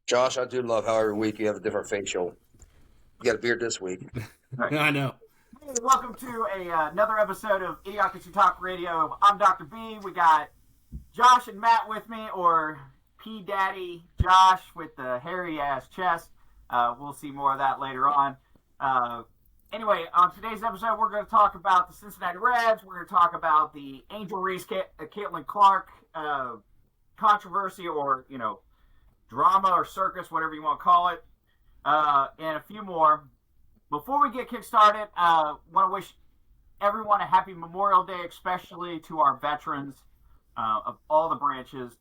Josh, I do love how every week you have a different facial. You got a beard this week. I know. Hey, welcome to another episode of Idiocracy Talk Radio. I'm Dr. B. We got Josh and Matt with me, or P Daddy Josh with the hairy ass chest. We'll see more of that later on. Anyway, on today's episode, we're going to talk about the Cincinnati Reds. We're going to talk about the Angel Reese, Caitlin Clark controversy, or drama or circus, whatever you want to call it, and a few more. Before we get kick-started, I want to wish everyone a happy Memorial Day, especially to our veterans of all the branches.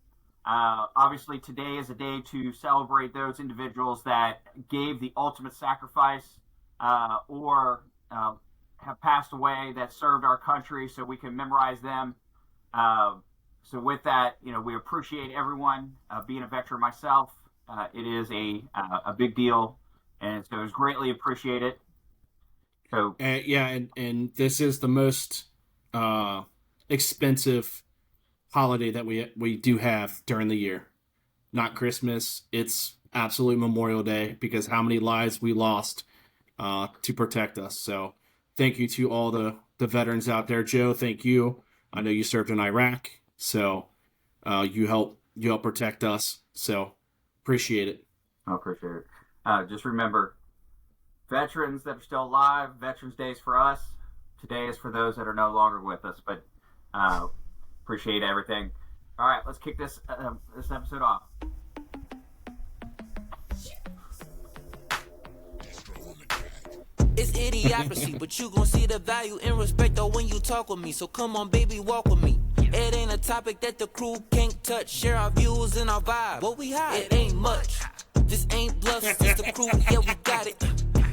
Obviously, today is a day to celebrate those individuals that gave the ultimate sacrifice or have passed away, that served our country, so we can memorize them. So with that, we appreciate everyone. Being a veteran myself, it is a big deal. And so it's greatly appreciated. So and this is the most expensive holiday that we do have during the year. Not Christmas. It's absolute Memorial Day, because how many lives we lost to protect us. So thank you to all the veterans out there. Joe, thank you. I know you served in Iraq, so you help protect us. So appreciate it. I appreciate it. Just remember, veterans that are still alive, Veterans Day is for us. Today is for those that are no longer with us, but appreciate everything. All right, let's kick this episode off. It's idiocracy, but you gon' see the value and respect though when you talk with me. So come on, baby, walk with me. It ain't a topic that the crew can't touch. Share our views and our vibe. What we hide, it ain't much. This ain't bluff, it's the crew, yeah, we got it.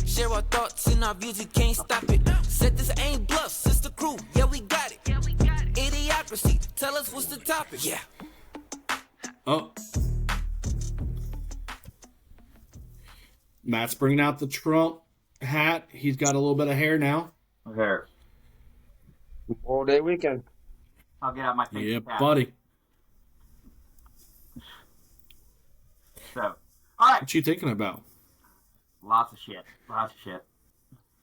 Share our thoughts and our views, we can't stop it. Said this ain't bluff, it's the crew, yeah, we got it. Idiocracy, tell us what's the topic. Yeah. Oh. Matt's bringing out the Trump hat. He's got a little bit of hair now. Hair. All day weekend. I'll get out my thinking Yeah, cap. buddy. So, all right. What you thinking about? Lots of shit.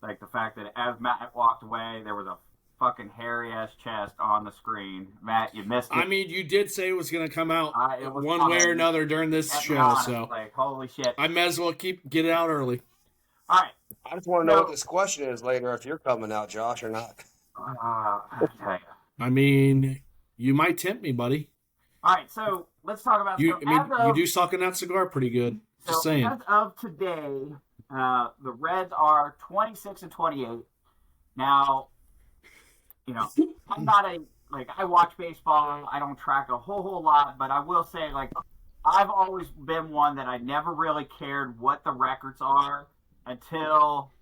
Like the fact that as Matt walked away, there was a fucking hairy-ass chest on the screen. Matt, you missed it. I mean, you did say it was going to come out one funny. way or another during this show, honest, so like, holy shit. I may as well get it out early. All right. I just want to know what this question is later, if you're coming out, Josh, or not. I'll tell you. I mean, you might tempt me, buddy. All right, so let's talk about... You do suck on that cigar pretty good. Just saying. As of today, the Reds are 26-28. Now, I'm not I watch baseball. I don't track a whole lot, but I will say, I've always been one that I never really cared what the records are until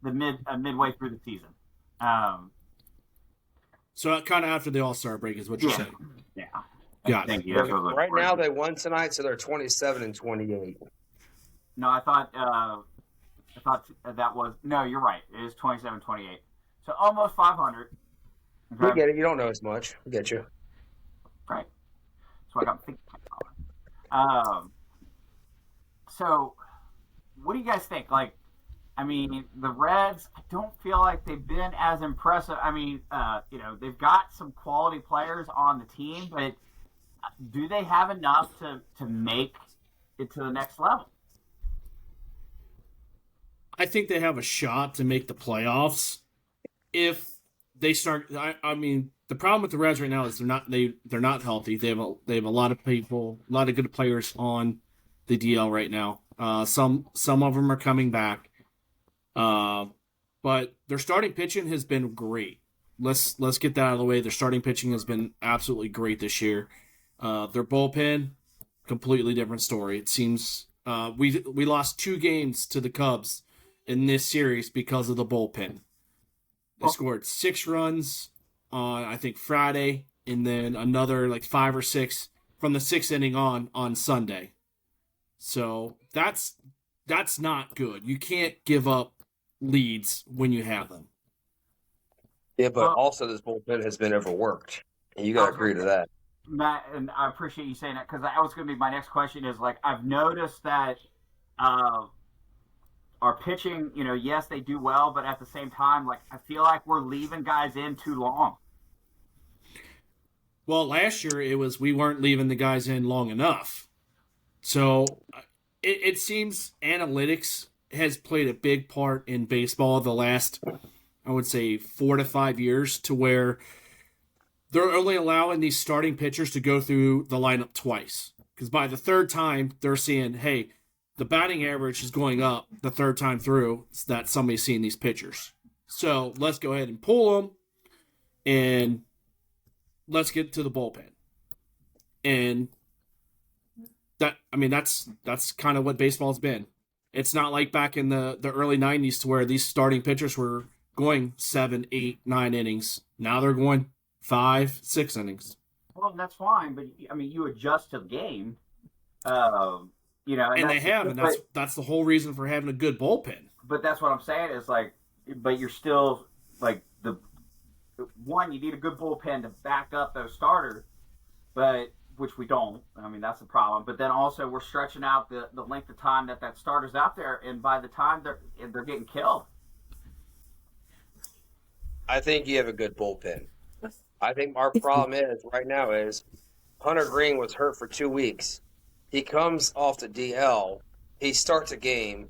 midway through the season. So kind of after the All-Star break is what you're saying. Yeah. Got it. Thank you. Right now they won tonight, so they're 27-28. No, I thought that was... No, you're right. It is 27-28. So almost 500. Okay? We get it. You don't know as much. We get you. Right. So I got thinking. So what do you guys think? The Reds, I don't feel like they've been as impressive. I mean, they've got some quality players on the team, but do they have enough to make it to the next level? I think they have a shot to make the playoffs if they start. I mean, the problem with the Reds right now is they're not healthy. They have a lot of people, a lot of good players on the DL right now. Some of them are coming back. But their starting pitching has been great. Let's get that out of the way. Their starting pitching has been absolutely great this year. Their bullpen, completely different story. It seems we lost 2 games to the Cubs in this series because of the bullpen. They scored 6 runs on, I think, Friday, and then another 5 or 6 from the 6th inning on Sunday. So that's not good. You can't give up leads when you have them. Yeah, but also this bullpen has been overworked, and you got to agree to that. Matt, and I appreciate you saying that because that was going to be my next question. Is like I've noticed that our pitching, yes, they do well, but at the same time, like I feel like we're leaving guys in too long. Well, last year it was we weren't leaving the guys in long enough. So it seems analytics has played a big part in baseball the last, I would say, 4 to 5 years, to where they're only allowing these starting pitchers to go through the lineup twice. Because by the third time, they're seeing, hey, the batting average is going up the third time through that somebody's seeing these pitchers. So let's go ahead and pull them and let's get to the bullpen. And that's kind of what baseball's been. It's not like back in the early 90s to where these starting pitchers were going 7, 8, 9 innings. Now they're going 5, 6 innings. Well, that's fine, but you adjust to the game. And they have, and that's the whole reason for having a good bullpen. But that's what I'm saying is like, but you're still like you need a good bullpen to back up those starters, but which we don't. That's the problem. But then also we're stretching out the length of time that starter's out there, and by the time they're getting killed. I think you have a good bullpen. I think our problem is right now is Hunter Green was hurt for 2 weeks. He comes off the DL. He starts a game,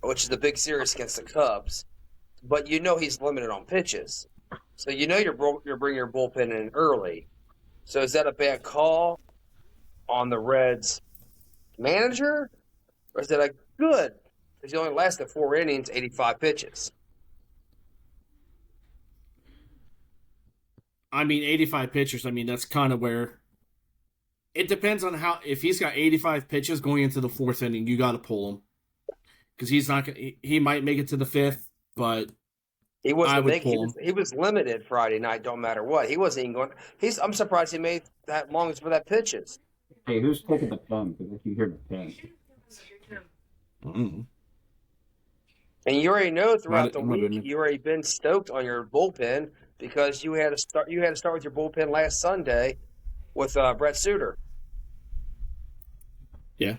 which is the big series against the Cubs, but he's limited on pitches. So you're bringing your bullpen in early. So is that a bad call on the Reds manager, or is that a good? Because he only lasted 4 innings, 85 pitches. 85 pitchers, that's kind of where it depends on if he's got 85 pitches going into the 4th inning, you got to pull him. Because he might make it to the 5th, but he was limited Friday night, don't matter what. He wasn't even going. I'm surprised he made that long for that pitches. Hey, who's taking the pen? Because if you hear the pen. Mm-hmm. And you already know throughout the week, you already been stoked on your bullpen because you had to start with your bullpen last Sunday with Brett Suter. Yeah.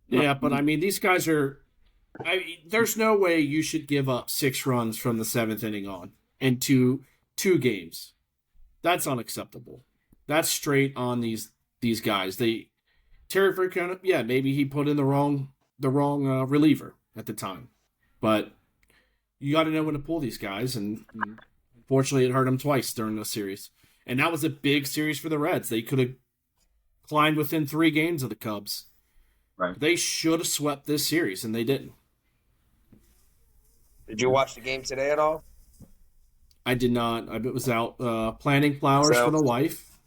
Yeah, but these guys are. There's no way you should give up 6 runs from the 7th inning on into 2 games. That's unacceptable. That's straight on these guys. Terry Francona, maybe he put in the wrong reliever at the time, but you got to know when to pull these guys. And unfortunately, it hurt them twice during the series, and that was a big series for the Reds. They could have climbed within 3 games of the Cubs. Right. They should have swept this series, and they didn't. Did you watch the game today at all? I did not. I was out planting flowers for the wife.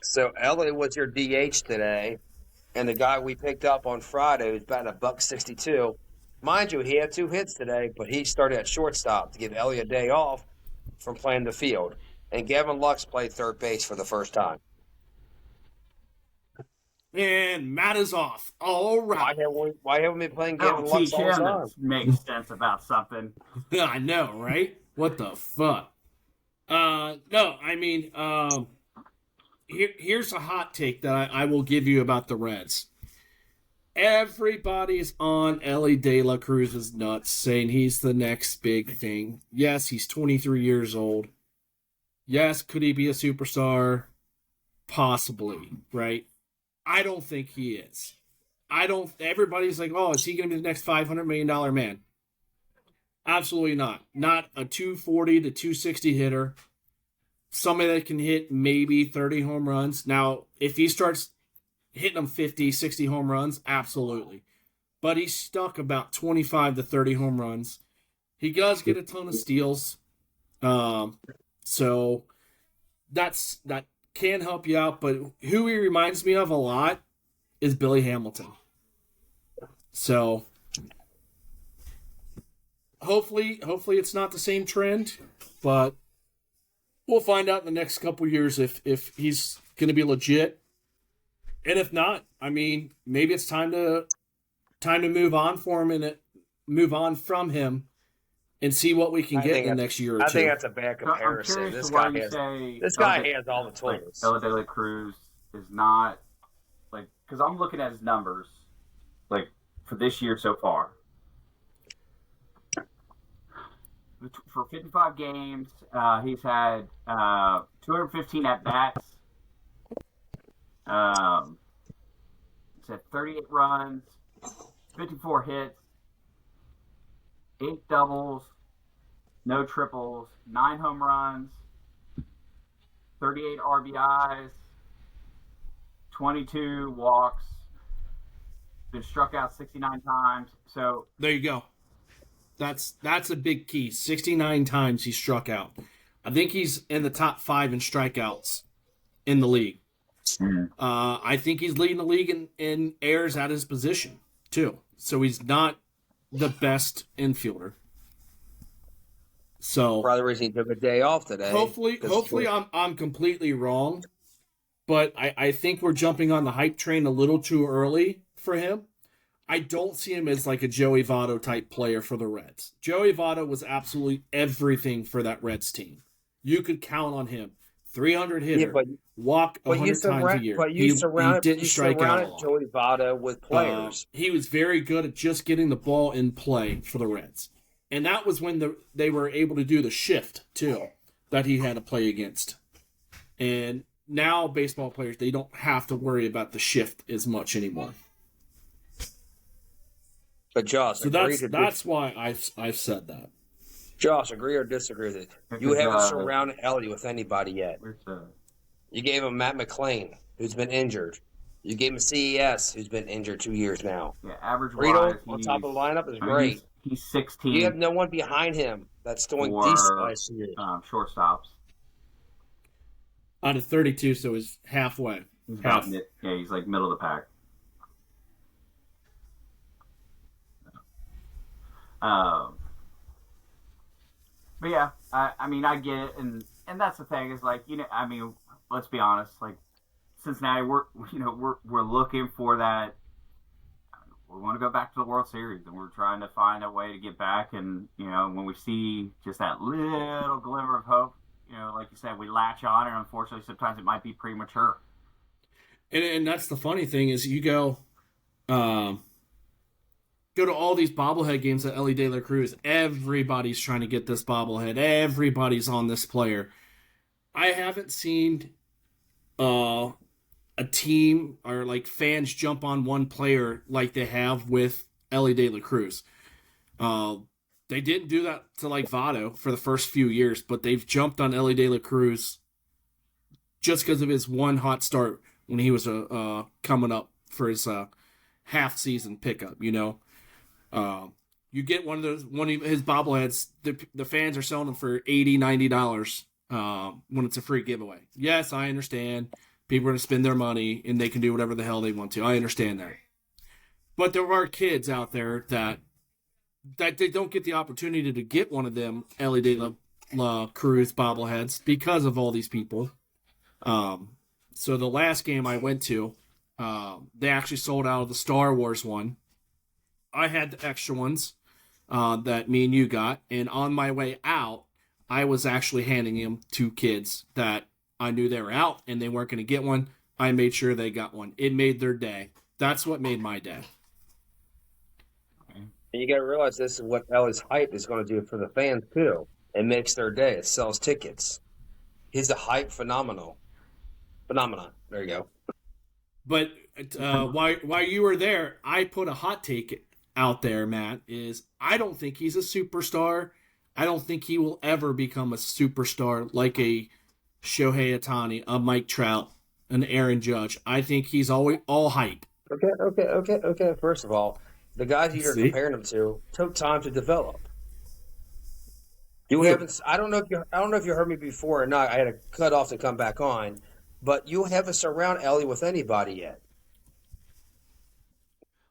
So Ellie was your DH today, and the guy we picked up on Friday was batting $162. Mind you, he had 2 hits today, but he started at shortstop to give Ellie a day off from playing the field. And Gavin Lux played third base for the first time. And Matt is off. All right. Why haven't we been playing Gavin Lux all the time? Makes sense about something. I know, right? What the fuck? Here's a hot take that I will give you about the Reds. Everybody's on Ellie De La Cruz's nuts, saying he's the next big thing. Yes, he's 23 years old. Yes, could he be a superstar? Possibly, right? I don't think he is. Everybody's like, oh, is he going to be the next $500 million man? Absolutely not. Not a 240 to 260 hitter. Somebody that can hit maybe 30 home runs. Now, if he starts hitting them 50, 60 home runs, absolutely. But he's stuck about 25 to 30 home runs. He does get a ton of steals. So that can help you out. But who he reminds me of a lot is Billy Hamilton. So hopefully it's not the same trend, but we'll find out in the next couple years if he's going to be legit. And if not, maybe it's time to move on from him and see what we can get in the next year or two. I think that's a bad comparison. This guy has all the tools. Ellie De La Cruz is not like, because I'm looking at his numbers like for this year so far. For 55 games, he's had 215 at bats. He's had 38 runs, 54 hits, 8 doubles, no triples, 9 home runs, 38 RBIs, 22 walks, been struck out 69 times. So there you go. That's a big key. 69 times he struck out. I think he's in the top 5 in strikeouts in the league. Mm-hmm. I think he's leading the league in errors at his position too. So he's not the best infielder. So probably he took a day off today. Hopefully I'm completely wrong, but I think we're jumping on the hype train a little too early for him. I don't see him as like a Joey Votto type player for the Reds. Joey Votto was absolutely everything for that Reds team. You could count on him. 300 hitter, walk 100 times a year. But you surrounded Joey Votto with players. He was very good at just getting the ball in play for the Reds. And that was when they were able to do the shift, too, that he had to play against. And now baseball players, they don't have to worry about the shift as much anymore. But Josh, so that's why I've said that. Josh, agree or disagree with it? You haven't surrounded Ellie with anybody yet. You gave him Matt McClain, who's been injured. You gave him CES, who's been injured 2 years now. Yeah, average Rito on top of the lineup is great. He's 16. You have no one behind him that's doing decent last year. Shortstops. Out of 32, so he's halfway. He's like middle of the pack. But yeah, I mean, I get it, and that's the thing is like, I mean, let's be honest, like Cincinnati, we're looking for that. We want to go back to the World Series, and we're trying to find a way to get back. And when we see just that little glimmer of hope, like you said, we latch on, and unfortunately, sometimes it might be premature. And that's the funny thing is you go to all these bobblehead games at Ellie De La Cruz. Everybody's trying to get this bobblehead. Everybody's on this player. I haven't seen a team or like fans jump on one player like they have with Ellie De La Cruz. They didn't do that to like Votto for the first few years, but they've jumped on Ellie De La Cruz just because of his one hot start when he was coming up for his half season pickup. You get one of his bobbleheads, the fans are selling them for $80, $90 when it's a free giveaway. Yes, I understand. People are going to spend their money and they can do whatever the hell they want to. I understand that. But there are kids out there that they don't get the opportunity to get one of them Ellie De La Cruz bobbleheads because of all these people. So the last game I went to, they actually sold out of the Star Wars one. I had the extra ones that me and you got, and on my way out, I was actually handing them to kids that I knew they were out and they weren't going to get one. I made sure they got one. It made their day. That's what made my day. And you got to realize this is what Ellie's hype is going to do for the fans too. It makes their day. It sells tickets. He's a hype phenomenon. There you go. But while you were there, I put a hot take out there, Matt, is I don't think he's a superstar. I don't think he will ever become a superstar like a Shohei Ohtani, a Mike Trout, an Aaron Judge. I think he's always all hype. Okay. First of all, the guys you're comparing him to took time to develop. I don't know if you heard me before or not. I had to cut off to come back on, but you haven't surrounded Ellie with anybody yet.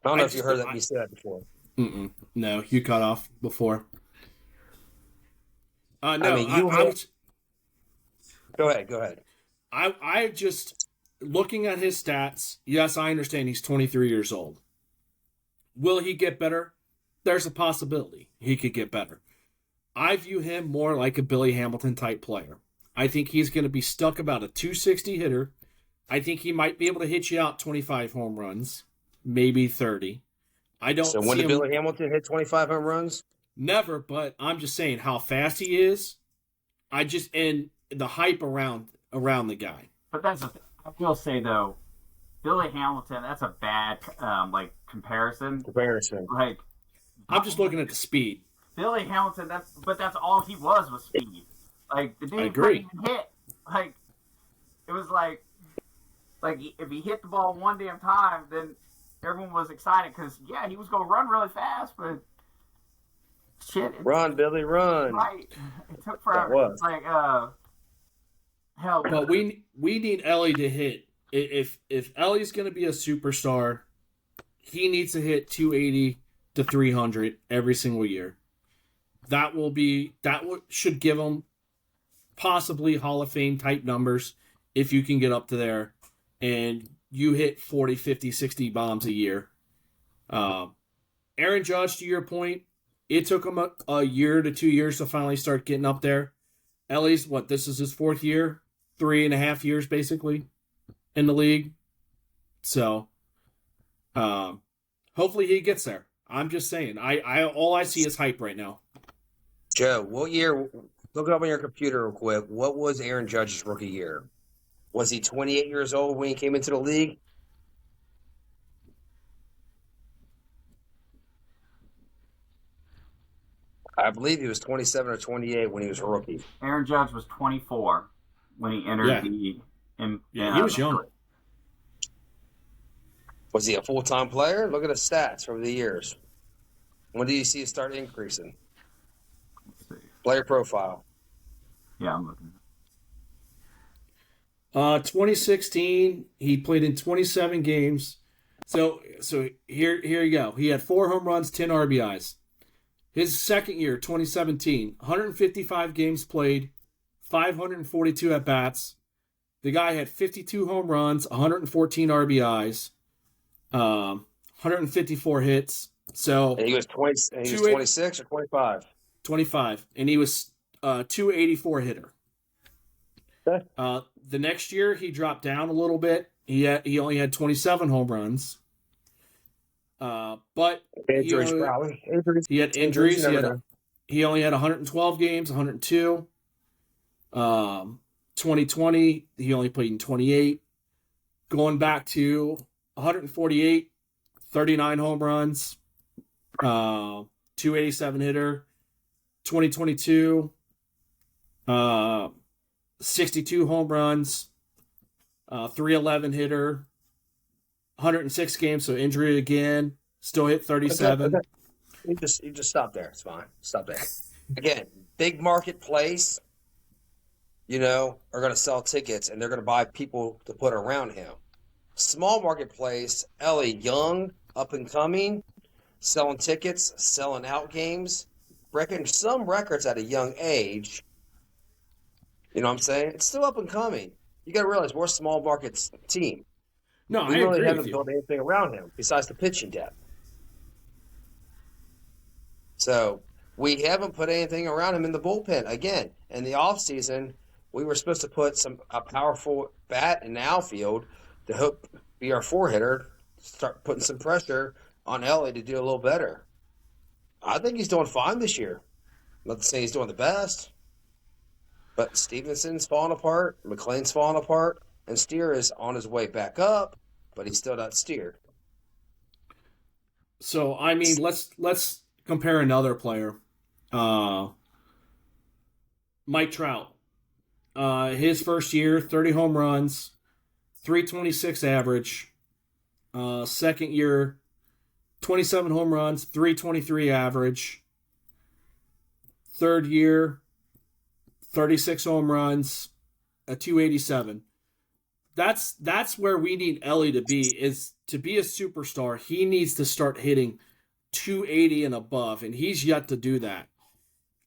I don't know if you heard me say that before. No, you cut off before. No, Go ahead. I just looking at his stats. Yes, I understand he's 23 years old. Will he get better? There's a possibility he could get better. I view him more like a Billy Hamilton type player. I think he's going to be stuck about a 260 hitter. I think he might be able to hit you out 25 home runs, maybe 30. I don't So when see did him Billy Hamilton hit 25 home runs? never, but I'm just saying how fast he is. And the hype around the guy. But I will say though, Billy Hamilton, that's a bad comparison. Like, I'm just looking at the speed. Billy Hamilton, that's all he was speed. Like, the dude couldn't even hit. Like, it was like if he hit the ball one damn time, then everyone was excited because he was going to run really fast, but shit. Run, Billy, run. Right. It took forever. It's like, hell. But we need Ellie to hit. If Ellie's going to be a superstar, he needs to hit 280 to 300 every single year. That should give him possibly Hall of Fame type numbers if you can get up to there and you hit 40, 50, 60 bombs a year. Aaron Judge, to your point, it took him a year to 2 years to finally start getting up there. Ellie's, this is his 4th year, 3.5 years basically in the league. So hopefully he gets there. I'm just saying. All I see is hype right now. Joe, what year? Look it up on your computer real quick. What was Aaron Judge's rookie year? Was he 28 years old when he came into the league? I believe he was 27 or 28 when he was a rookie. Aaron Judge was 24 when he entered the. He was young. Was he a full-time player? Look at the stats over the years. When do you see it start increasing? Let's see. Player profile. Yeah, I'm looking. 2016, he played in 27 games. So here you go. He had 4 home runs, 10 RBIs. His second year, 2017, 155 games played, 542 at-bats. The guy had 52 home runs, 114 RBIs, 154 hits. So and he was 26 or 25? 25. And he was 284 hitter. Okay. The next year, he dropped down a little bit. He only had 27 home runs. But injuries, probably. He had injuries. He only had 112 games, 102. 2020, he only played in 28. Going back to 148, 39 home runs, 287 hitter. 2022, 62 home runs, 311 hitter, 106 games, so injury again, still hit 37. Okay. You just stop there. It's fine. Stop there. Again, big marketplace, are going to sell tickets, and they're going to buy people to put around him. Small marketplace, Ellie, young, up and coming, selling tickets, selling out games, breaking some records at a young age. You know what I'm saying? It's still up and coming. You got to realize we're a small market team. No, we I really agree haven't with you. built anything around him besides the pitching depth. So we haven't put anything around him in the bullpen. Again, in the offseason, we were supposed to put a powerful bat in the outfield to help be our 4-hitter, start putting some pressure on Ellie to do a little better. I think he's doing fine this year. Not to say he's doing the best, but Stevenson's falling apart, McLean's falling apart, and Steer is on his way back up, but he's still not steered. So I mean, let's compare another player, Mike Trout. His first year, 30 home runs, 326 average. Second year, 27 home runs, 323 average. Third year, 36 home runs, a 287. That's where we need Ellie to be, is to be a superstar. He needs to start hitting 280 and above, and he's yet to do that.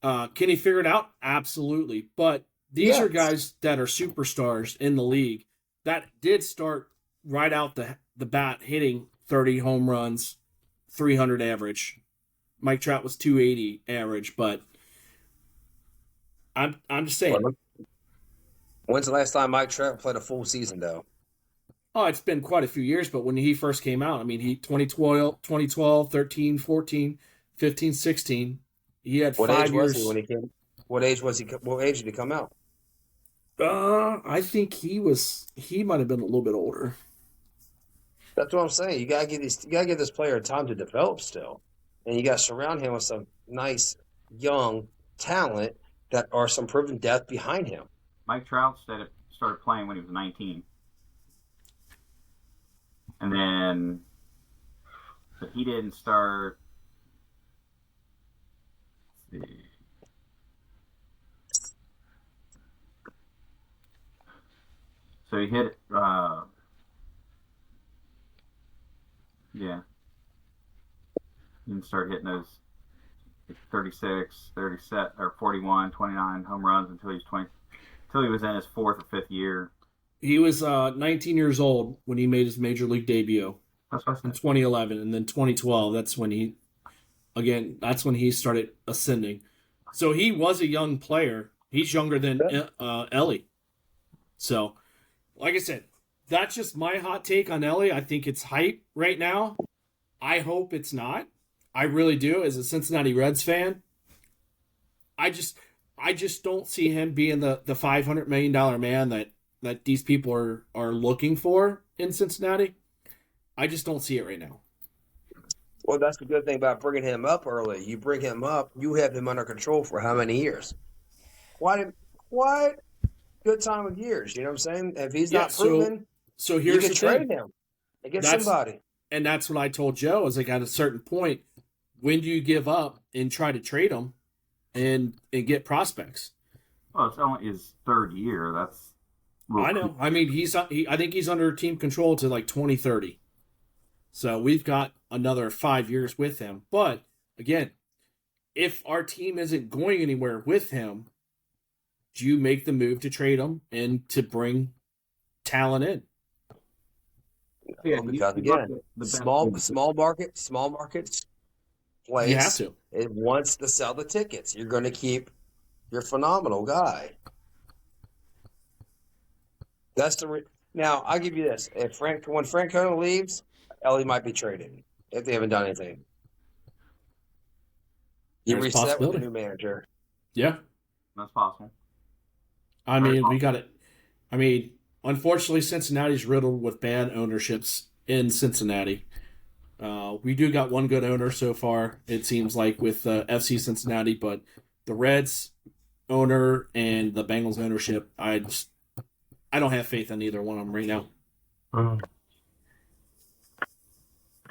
Can he figure it out? Absolutely. But these are guys that are superstars in the league that did start right out the bat hitting 30 home runs, 300 average. Mike Trout was 280 average, but I'm just saying. When's the last time Mike Trout played a full season, though? Oh, it's been quite a few years, but when he first came out, I mean, he 2012, 13, 14, 15, 16, he had 5 years. What age was he when he came? What age was he? What age did he come out? I think he might have been a little bit older. That's what I'm saying. You gotta give this player time to develop still, and you gotta surround him with some nice young talent that are some proven depth behind him. Mike Trout started playing when he was 19, and then but he didn't start. Let's see. So he hit. Yeah. He didn't start hitting those 36, 37, or 41, 29 home runs until he was in his 4th or 5th year. He was 19 years old when he made his major league debut. That's what I said. In 2011, and then 2012. That's when he started ascending. So he was a young player. He's younger than Ellie. So, like I said, that's just my hot take on Ellie. I think it's hype right now. I hope it's not. I really do. As a Cincinnati Reds fan, I just don't see him being the $500 million man that these people are looking for in Cincinnati. I just don't see it right now. Well, that's the good thing about bringing him up early. You bring him up, you have him under control for how many years? What good time of years, you know what I'm saying? If he's not proven, so here's you can the trade thing. him and get somebody. And that's what I told Joe, is like at a certain point, when do you give up and try to trade him and get prospects? Well, it's only his 3rd year. That's I know. I mean, I think he's under team control to like 2030. So we've got another 5 years with him. But again, if our team isn't going anywhere with him, do you make the move to trade him and to bring talent in? Yeah, because again, small markets place. You have to. It wants to sell the tickets. You're going to keep your phenomenal guy. That's now. I'll give you this: when Francona leaves, Ellie might be traded if they haven't done anything. You There's reset with the new manager. Yeah, that's possible. I mean, we got it. I mean, unfortunately, Cincinnati's riddled with bad ownerships in Cincinnati. We do got one good owner so far, it seems like, with FC Cincinnati, but the Reds owner and the Bengals ownership, I don't have faith in either one of them right now.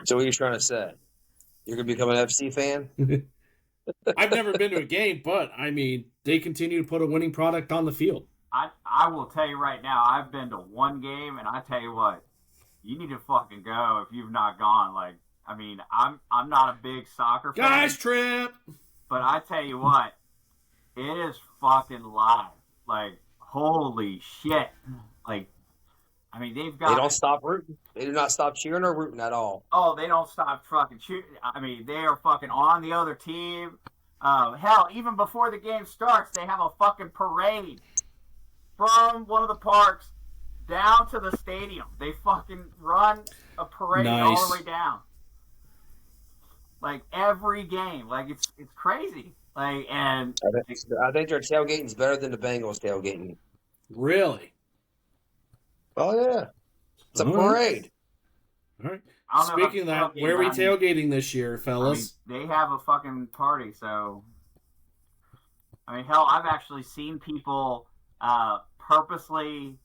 So what are you trying to say? You're going to become an FC fan? I've never been to a game, but, I mean, they continue to put a winning product on the field. I will tell you right now, I've been to one game, and I tell you what, you need to fucking go if you've not gone. Like, I mean, I'm not a big soccer fan. Guys trip! But I tell you what, it is fucking live. Like, holy shit. Like, I mean, they don't stop rooting. They do not stop cheering or rooting at all. Oh, they don't stop fucking shooting. I mean, they are fucking on the other team. Hell, even before the game starts, they have a fucking parade from one of the parks down to the stadium. They fucking run a parade all the way down. Like, every game. Like, it's crazy. Like, and I think their tailgating's better than the Bengals tailgating. Really? Oh, yeah. It's a parade. All right. Speaking of that, where are we tailgating this year, fellas? I mean, they have a fucking party, so... I mean, hell, I've actually seen people purposely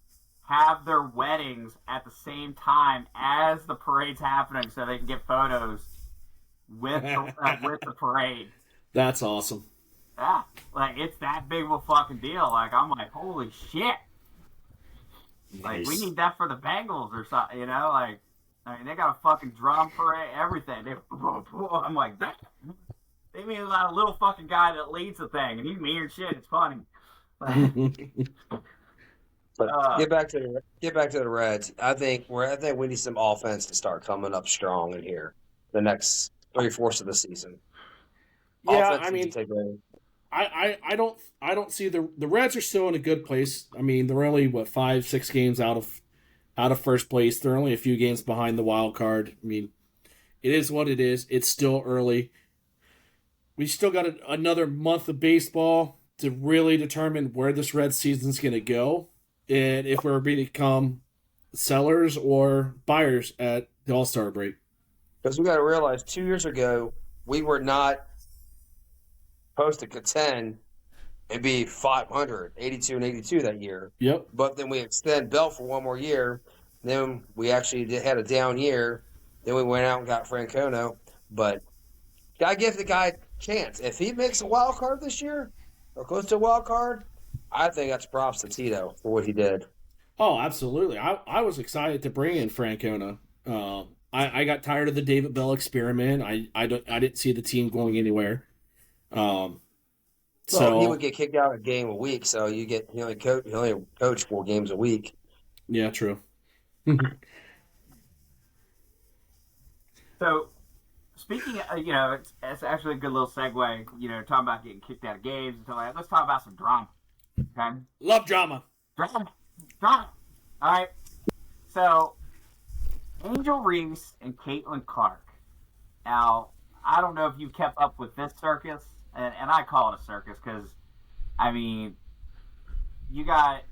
have their weddings at the same time as the parade's happening so they can get photos with the parade. That's awesome. Yeah, like, it's that big of a fucking deal. Like, I'm like, holy shit. Nice. Like, we need that for the Bengals or something, you know? Like, I mean, they got a fucking drum parade, everything. I'm like, that. They mean a little fucking guy that leads the thing, and he's mean as shit. It's funny. But get back to the Reds. I think we need some offense to start coming up strong in here the next 3/4 of the season. Yeah, offense I mean, I don't see the Reds are still in a good place. I mean, they're only 5-6 games out of first place. They're only a few games behind the wild card. I mean, it is what it is. It's still early. We still got another month of baseball to really determine where this Red season's going to go and if we're going to become sellers or buyers at the All-Star break. Because we got to realize 2 years ago, we were not supposed to contend and be 500, 82 and 82 that year. Yep. But then we extend Bell for one more year. Then we actually had a down year. Then we went out and got Francona. But got to give the guy a chance. If he makes a wild card this year or close to a wild card, I think that's props to Tito for what he did. Oh, absolutely. I was excited to bring in Francona. I got tired of the David Bell experiment. I didn't see the team going anywhere. So he would get kicked out a game a week. So he only coach 4 games a week. Yeah, true. So, speaking of, it's actually a good little segue, talking about getting kicked out of games and stuff like that. Let's talk about some drama. Okay? Love drama. Drama. All right. So, Angel Reese and Caitlin Clark. Now, I don't know if you kept up with this circus, and I call it a circus because, I mean, you got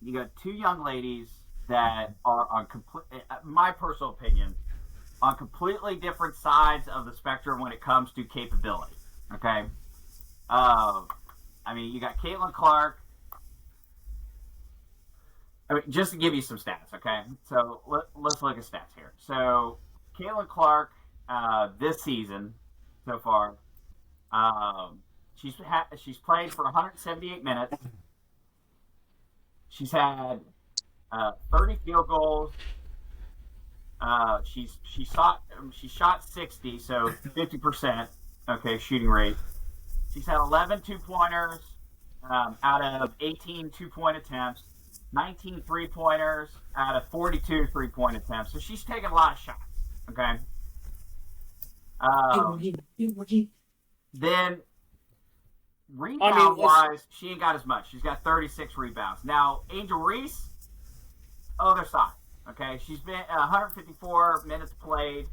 2 young ladies that are on my personal opinion, on completely different sides of the spectrum when it comes to capability. Okay, I mean, you got Caitlin Clark. I mean, just to give you some stats, okay? So let's look at stats here. So Caitlin Clark, this season so far, she's played for 178 minutes. She's had 30 field goals. She shot 60, so 50%. Okay, shooting rate. She's had 11 2-pointers out of 18 2-point attempts, 19 3-pointers out of 42 3-point attempts. So she's taken a lot of shots. Okay. Then rebound-wise, she ain't got as much. She's got 36 rebounds. Now, Angel Reese, other side. Okay, she's been 154 minutes played.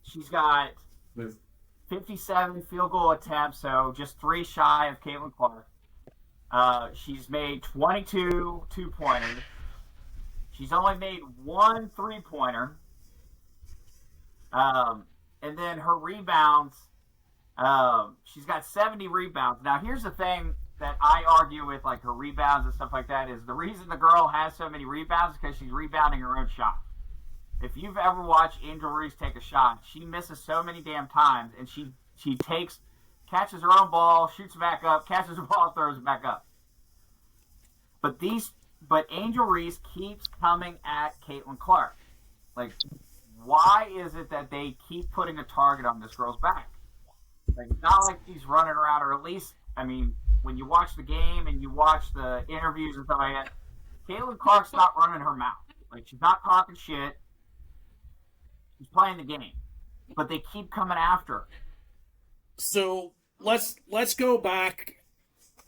She's got 57 field goal attempts, so just 3 shy of Caitlin Clark. She's made 22 2-pointers. She's only made 1 3-pointer. And then her rebounds, she's got 70 rebounds. Now, here's the thing that I argue with, like, her rebounds and stuff like that, is the reason the girl has so many rebounds is because she's rebounding her own shot. If you've ever watched Angel Reese take a shot, she misses so many damn times, and she catches her own ball, shoots it back up, catches her ball, throws it back up. But Angel Reese keeps coming at Caitlin Clark. Like, why is it that they keep putting a target on this girl's back? Like, it's not like she's running around, or at least, I mean, when you watch the game and you watch the interviews and stuff like that, Caitlin Clark's not running her mouth. Like, she's not talking shit. She's playing the game. But they keep coming after her. So let's go back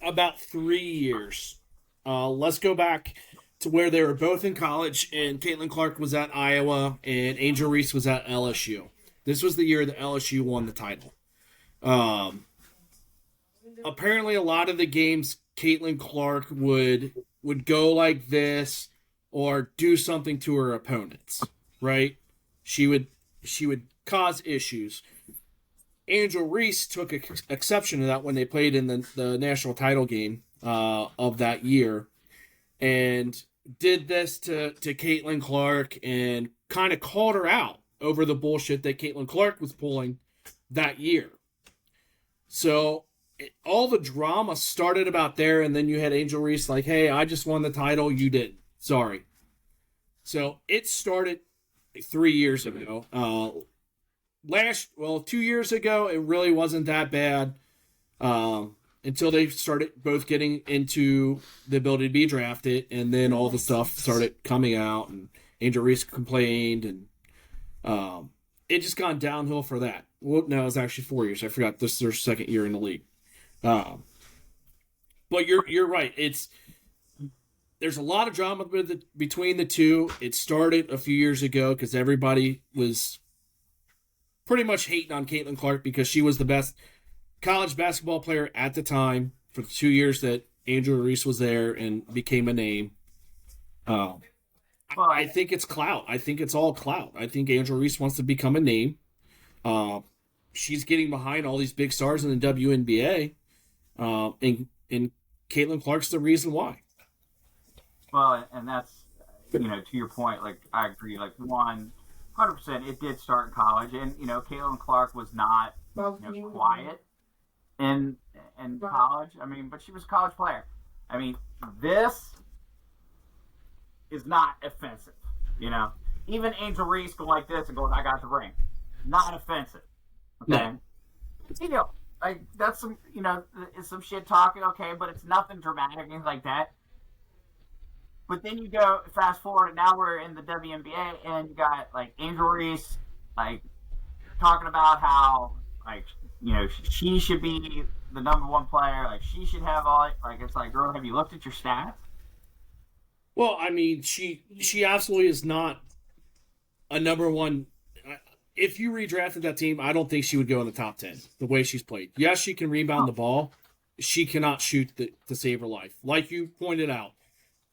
about 3 years. Let's go back to where they were both in college, and Caitlin Clark was at Iowa, and Angel Reese was at LSU. This was the year that LSU won the title. Apparently, a lot of the games, Caitlin Clark would go like this or do something to her opponents, right? She would cause issues. Angel Reese took exception to that when they played in the national title game of that year, and did this to Caitlin Clark and kind of called her out over the bullshit that Caitlin Clark was pulling that year. So all the drama started about there, and then you had Angel Reese like, hey, I just won the title, you didn't. Sorry. So it started 3 years ago. 2 years ago, it really wasn't that bad until they started both getting into the ability to be drafted, and then all the stuff started coming out, and Angel Reese complained, and it just gone downhill for that. Well, no, it was actually 4 years. I forgot this is their second year in the league. But you're right. There's a lot of drama between the two. It started a few years ago because everybody was pretty much hating on Caitlin Clark because she was the best college basketball player at the time for the 2 years that Angel Reese was there and became a name. I think it's clout. I think it's all clout. I think Angel Reese wants to become a name. She's getting behind all these big stars in the WNBA. And Caitlin Clark's the reason why. Well, and that's, to your point, like, I agree, like, 100%, it did start in college, and, Caitlin Clark was not, quiet in college, but she was a college player. This is not offensive, Even Angel Reese going like this and going, I got the ring. Not offensive, okay? No. Like, that's some, it's some shit talking, okay, but it's nothing dramatic, anything like that. But then you go fast forward, and now we're in the WNBA, and you got like Angel Reese, like talking about how she should be the number one player, like she should have all. Like it's like, girl, have you looked at your stats? Well, she absolutely is not a number one. If you redrafted that team, I don't think she would go in the top 10. The way she's played, yes, she can rebound the ball. She cannot shoot to save her life, like you pointed out.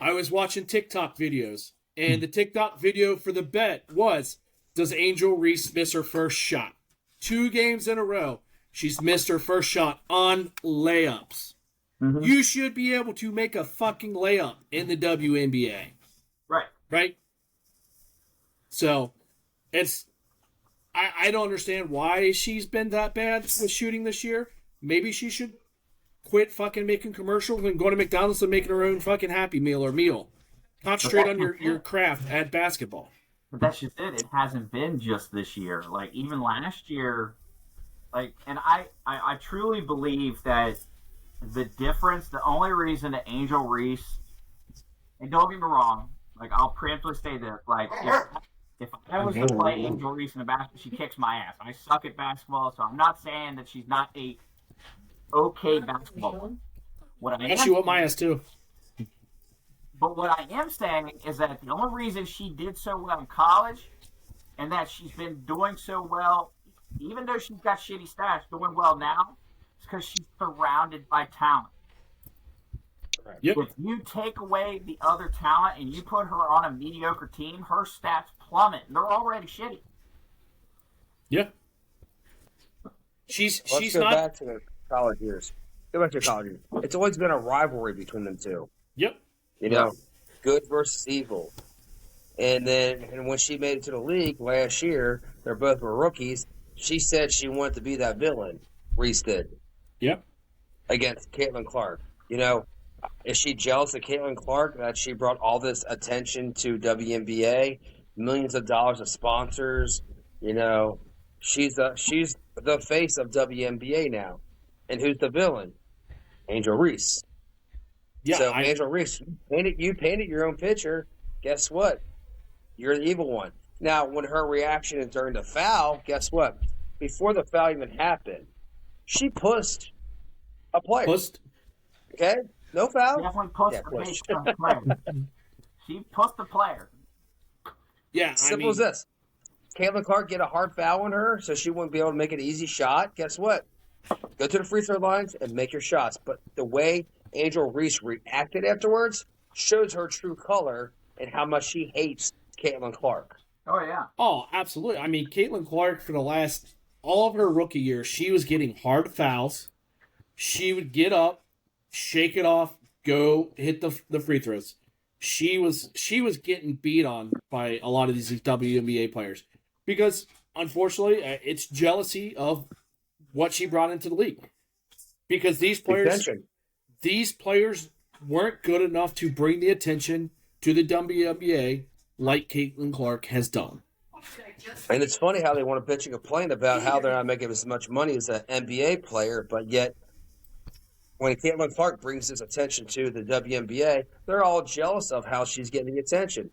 I was watching TikTok videos, and the TikTok video for the bet was, does Angel Reese miss her first shot? 2 games in a row, she's missed her first shot on layups. Mm-hmm. You should be able to make a fucking layup in the WNBA. Right? So, I don't understand why she's been that bad with shooting this year. Maybe she should quit fucking making commercials and going to McDonald's and making her own fucking Happy Meal or meal. Concentrate on your craft at basketball. But that's just it. It hasn't been just this year. Like, even last year, like, and I truly believe that the difference, the only reason that Angel Reese, and don't get me wrong, like, I'll preemptively say this, like, if I was to play Angel Reese in the basketball, she kicks my ass. I suck at basketball, so I'm not saying that she's not a okay basketball. She whooped my ass too. But what I am saying is that the only reason she did so well in college, and that she's been doing so well, even though she's got shitty stats, doing well now, is because she's surrounded by talent. Yep. If you take away the other talent and you put her on a mediocre team, her stats plummet. They're already shitty. Yeah. Let's go back to the college years. Go back to college years. It's always been a rivalry between them two. Yep. Good versus evil. And when she made it to the league last year, they both were rookies. She said she wanted to be that villain. Reese did. Yep. Against Caitlin Clark. Is she jealous of Caitlin Clark that she brought all this attention to WNBA, millions of dollars of sponsors? She's the face of WNBA now. And who's the villain? Angel Reese. Yeah, so Angel Reese, you painted your own picture. Guess what? You're the evil one. Now, when her reaction is during the foul, guess what? Before the foul even happened, she pushed a player. Okay? No foul? Definitely pushed the player. She pushed the player. Yeah, Simple as this. Caitlin Clark get a hard foul on her, so she wouldn't be able to make an easy shot. Guess what? Go to the free throw lines and make your shots. But the way Angel Reese reacted afterwards shows her true color and how much she hates Caitlin Clark. Oh, yeah. Oh, absolutely. Caitlin Clark, for all of her rookie year, she was getting hard fouls. She would get up, shake it off, go hit the free throws. She was getting beat on by a lot of these WNBA players because, unfortunately, it's jealousy of what she brought into the league. Because these players weren't good enough to bring the attention to the WNBA like Caitlin Clark has done. And it's funny how they want to bitch and complain about how they're not making as much money as an NBA player, but yet when Caitlin Clark brings his attention to the WNBA, they're all jealous of how she's getting the attention.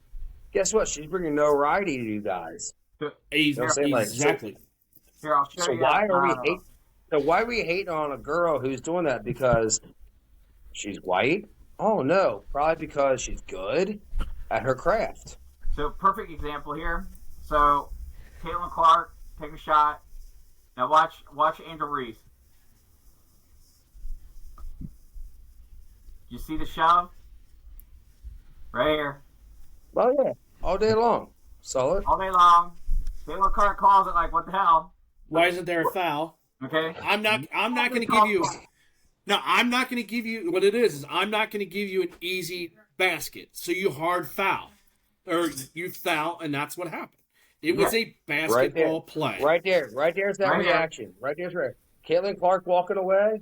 Guess what? She's bringing notoriety to you guys. Exactly. Here, I'll show So you. why are we hate? So why are we hating on a girl who's doing that because she's white? Oh no, probably because she's good at her craft. So perfect example here. So Caitlin Clark, take a shot. Now watch Angel Reese. You see the shove? Right here. Oh yeah, all day long. Saw it. All day long. Caitlin Clark calls it like, what the hell? Why isn't there a foul? Okay. I'm not going to give you. No, I'm not going to give you. What it is I'm not going to give you an easy basket. So you hard foul, or you foul, and that's what happened. It was a basketball play. Right there. Right there's that reaction. Right there's right. Caitlin Clark walking away.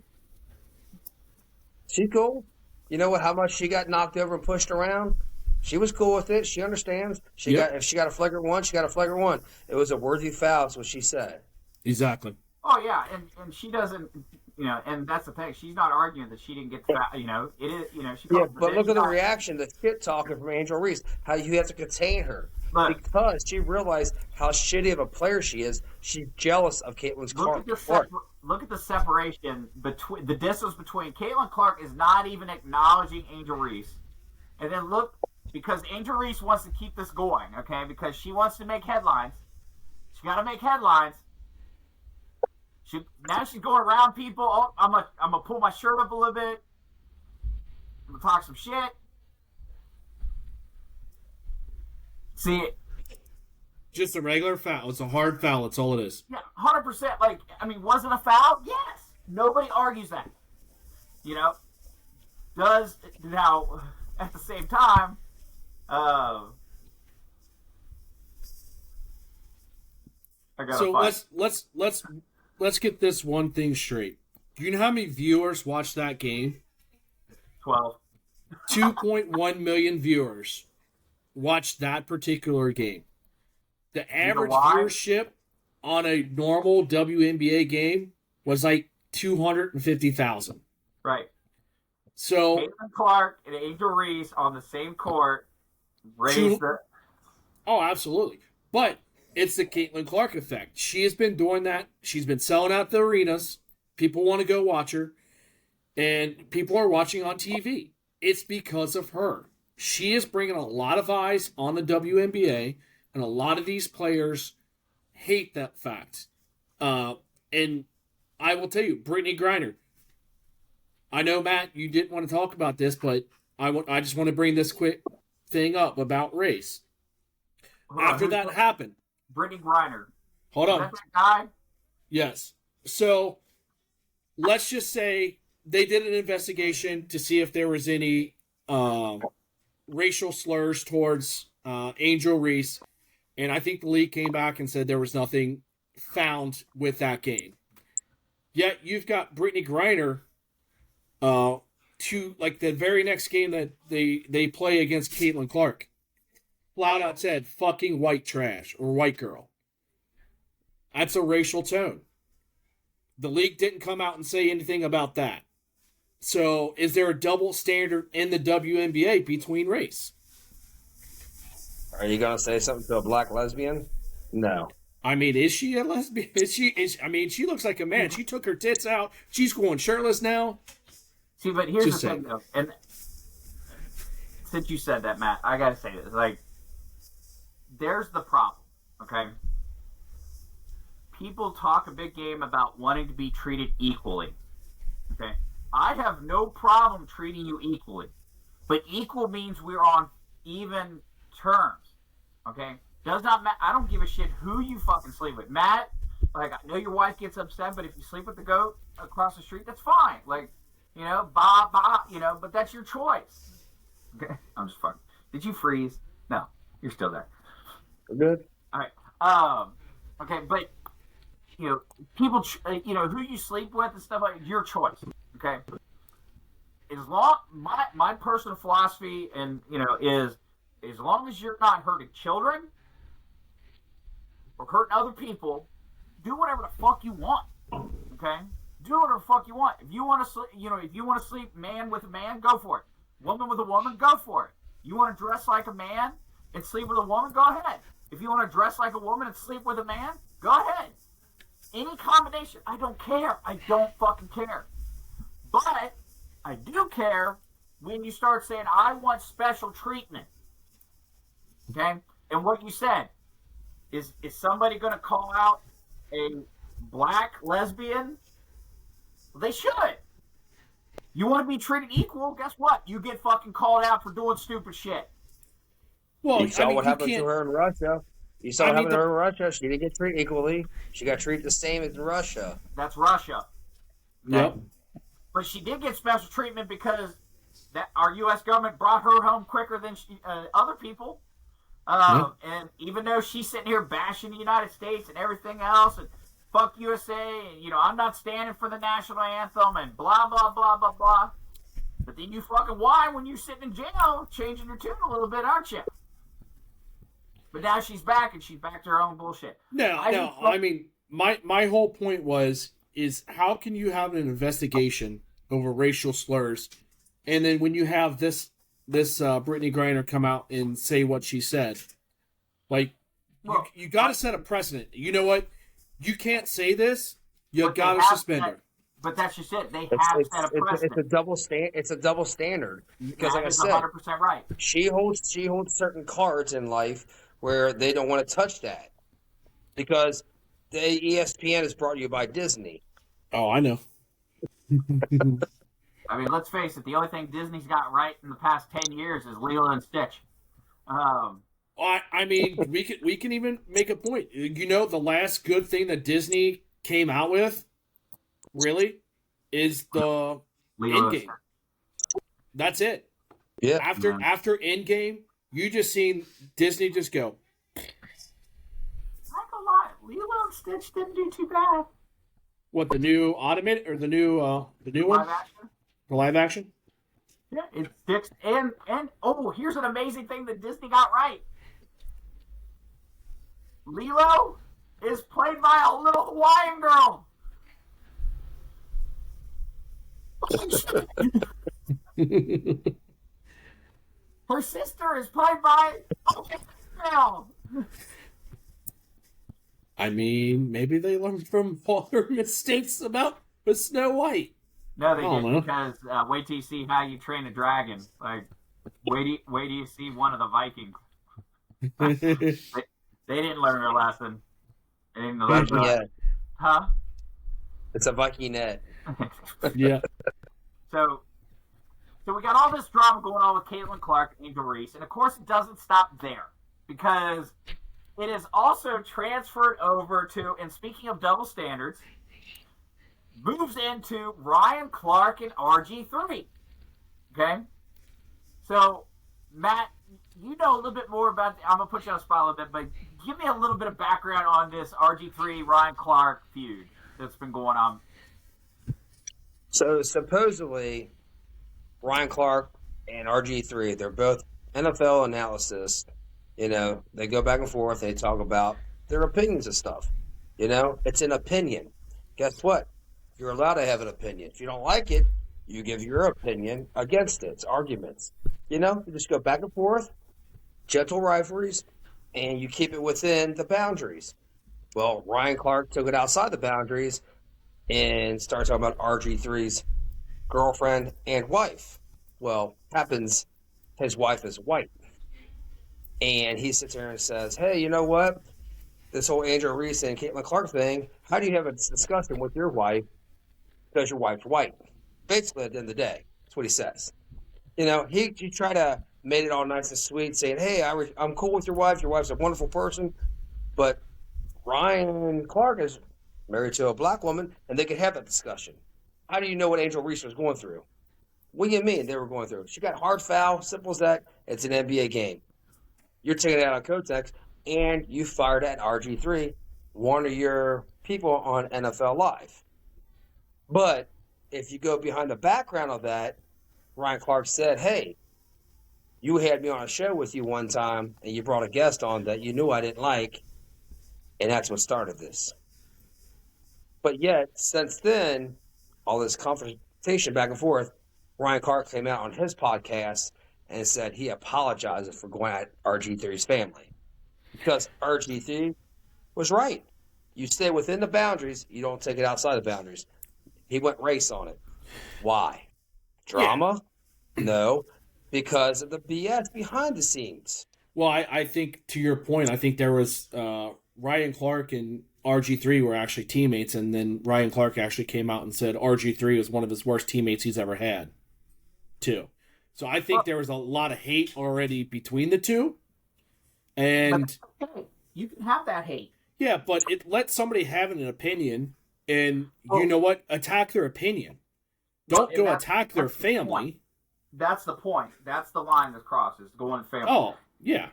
She's cool. You know what? How much she got knocked over and pushed around? She was cool with it. She understands. If she got a flagrant one, she got a flagrant one. It was a worthy foul. That's what she said. Exactly. Oh yeah, and she doesn't, and that's the thing. She's not arguing that she didn't get foul. It is, she. Yeah, but look at the reaction, the shit talking from Angel Reese. How you have to contain her because she realized how shitty of a player she is. She's jealous of Caitlin Clark. Look at the separation between the distance between Caitlin Clark is not even acknowledging Angel Reese, and then look. Because Angel Reese wants to keep this going, okay? Because she wants to make headlines. She got to make headlines. Now she's going around people. Oh, I'm gonna pull my shirt up a little bit. I'm gonna talk some shit. See, just a regular foul. It's a hard foul. That's all it is. Yeah, 100%. Like, was it a foul? Yes. Nobody argues that. Does now at the same time. So let's get this one thing straight. Do you know how many viewers watched that game? 12. 2.1 million viewers watched that particular game. The average viewership on a normal WNBA game was like 250,000. Right. So Caitlin Clark and Angel Reese on the same court. Oh, absolutely. But it's the Caitlin Clark effect. She has been doing that. She's been selling out the arenas. People want to go watch her. And people are watching on TV. It's because of her. She is bringing a lot of eyes on the WNBA. And a lot of these players hate that fact. And I will tell you, Brittany Griner. I know, Matt, you didn't want to talk about this, but I just want to bring this quick thing up about race. After that happened, Brittany Griner. Hold on. Is that guy? Yes. So let's just say they did an investigation to see if there was any racial slurs towards Angel Reese, and I think the league came back and said there was nothing found with that game. Yet you've got Brittany Griner. To like the very next game that they play against Caitlin Clark, flat out said fucking white trash or white girl. That's a racial tone. The league didn't come out and say anything about that. So is there a double standard in the WNBA between race? Are you gonna say something to a black lesbian? No. Is she a lesbian? She looks like a man. She took her tits out. She's going shirtless now. See, but here's the thing, though, and since you said that, Matt, I gotta say this. Like, there's the problem, okay? People talk a big game about wanting to be treated equally, okay? I have no problem treating you equally, but equal means we're on even terms, okay? Does not matter. I don't give a shit who you fucking sleep with. Matt, like, I know your wife gets upset, but if you sleep with the goat across the street, that's fine. Like, but that's your choice. Okay, I'm just fucking. Did you freeze? No, you're still there. We're good. All right. Okay, but people, who you sleep with and stuff like your choice. Okay. As long my personal philosophy is as long as you're not hurting children or hurting other people, do whatever the fuck you want. Okay. Do whatever the fuck you want. If you want to sleep, if you want to sleep man with a man, go for it. Woman with a woman, go for it. You want to dress like a man and sleep with a woman, go ahead. If you want to dress like a woman and sleep with a man, go ahead. any combination. I don't care. I don't fucking care. But I do care when you start saying, I want special treatment. Okay? And what you said, is somebody going to call out a black lesbian? They should. You want to be treated equal? Guess what? You get fucking called out for doing stupid shit. Well, you saw what happened to her in Russia. You saw what happened to her in Russia. She didn't get treated equally. She got treated the same as in Russia. That's Russia. Yep. But she did get special treatment because our U.S. government brought her home quicker than other people. And even though she's sitting here bashing the United States and everything else, and fuck USA, and, I'm not standing for the national anthem, and blah, blah, blah, blah, blah. But then you fucking whine when you're sitting in jail, changing your tune a little bit, aren't you? But now she's back, and she's back to her own bullshit. I mean, my whole point is how can you have an investigation over racial slurs, and then when you have this Brittany Griner come out and say what she said, you got to set a precedent. You know what? You can't say this. You got to suspend her. But that's just it. They have set a precedent. It's a double standard because, like I said, 100% right. She holds certain cards in life where they don't want to touch that because the ESPN is brought to you by Disney. Oh, I know. I mean, let's face it. The only thing Disney's got right in the past 10 years is Lilo and Stitch. I mean, we can even make a point. The last good thing that Disney came out with, really, is the Endgame. That's it. Yeah. After Endgame, you just seen Disney just go. I'm not gonna lie, Lilo and Stitch didn't do too bad. What, the new automated or the new one? Live action? The live action? Yeah, it sticks. And here's an amazing thing that Disney got right. Lilo is played by a little Hawaiian girl. Her sister is played by a girl. I mean, maybe they learned from all their mistakes about Snow White. No, they didn't, because wait till you see How You Train a Dragon. Like, wait till you see one of the Vikings. They didn't learn their lesson. They didn't learn Huh? It's a Vikingette. Yeah. So we got all this drama going on with Caitlin Clark and Angel Reese, and of course it doesn't stop there, because it is also transferred over to, and speaking of double standards, moves into Ryan Clark and RG3. Okay? So, Matt, you know a little bit more about, I'm going to put you on the spot a little bit, but give me a little bit of background on this RG3 Ryan Clark feud that's been going on. So, supposedly, Ryan Clark and RG3, they're both NFL analysts. They go back and forth. They talk about their opinions of stuff. It's an opinion. Guess what? You're allowed to have an opinion. If you don't like it, you give your opinion against it. It's arguments. You just go back and forth, gentle rivalries, and you keep it within the boundaries. Well, Ryan Clark took it outside the boundaries and started talking about RG3's girlfriend and wife. Well, happens his wife is white. And he sits there and says, hey, you know what? This whole Angel Reese and Caitlin Clark thing, how do you have a discussion with your wife because your wife's white? Basically, at the end of the day, that's what he says. He tried to make it all nice and sweet, saying, hey, I'm cool with your wife. Your wife's a wonderful person. But Ryan Clark is married to a black woman, and they could have that discussion. How do you know what Angel Reese was going through? What do you mean they were going through? She got hard foul, simple as that. It's an NBA game. You're taking it out on Kotex, and you fired at RG3, one of your people on NFL Live. But if you go behind the background of that, Ryan Clark said, hey, you had me on a show with you one time, and you brought a guest on that you knew I didn't like, and that's what started this. But yet, since then, all this confrontation back and forth, Ryan Clark came out on his podcast and said he apologizes for going at RG3's family. Because RG3 was right. You stay within the boundaries. You don't take it outside the boundaries. He went race on it. Why? Drama? Yeah. No, because of the BS behind the scenes. Well, I think to your point, I think there was Ryan Clark and RG3 were actually teammates, and then Ryan Clark actually came out and said RG3 was one of his worst teammates he's ever had, too. So I think there was a lot of hate already between the two. And you can have that hate. Yeah, but it lets somebody have an opinion, and you know what? Attack their opinion. Don't go attack their family. That's the point. That's the line that's crossed, is going family. Oh, yeah.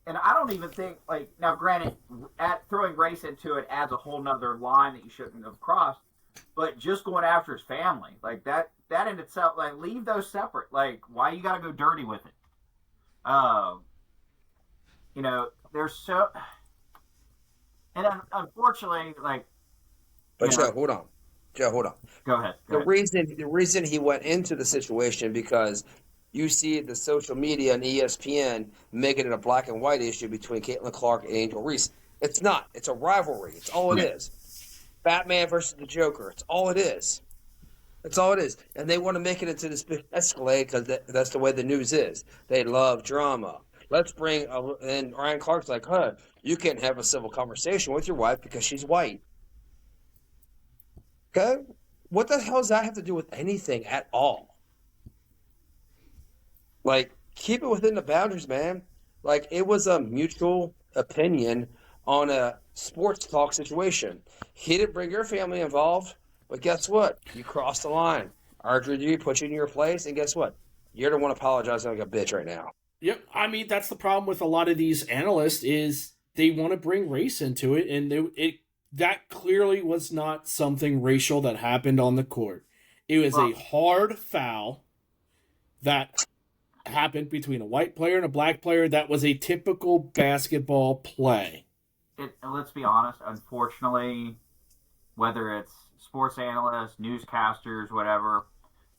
And I don't even think, like, now granted, throwing race into it adds a whole nother line that you shouldn't have crossed, but just going after his family, like, that in itself, like, leave those separate. Like, why you gotta go dirty with it? You know, there's so... And unfortunately, like... But Joe, hold on. Go ahead. The reason he went into the situation because you see the social media and ESPN making it a black and white issue between Caitlin Clark and Angel Reese. It's not. It's a rivalry. It's all it is. Batman versus the Joker. It's all it is. It's all it is. And they want to make it into this big escalade because that's the way the news is. They love drama. Let's bring and Ryan Clark's like, you can't have a civil conversation with your wife because she's white. Okay? What the hell does that have to do with anything at all? Like, keep it within the boundaries, man. Like, it was a mutual opinion on a sports talk situation. He didn't bring your family involved, but guess what? You crossed the line. RG3 put you in your place, and guess what? You're the one apologizing like a bitch right now. Yep. I mean, that's the problem with a lot of these analysts is they want to bring race into it, and that clearly was not something racial that happened on the court. It was a hard foul that happened between a white player and a black player. That was a typical basketball play. Let's be honest, unfortunately, whether it's sports analysts, newscasters, whatever,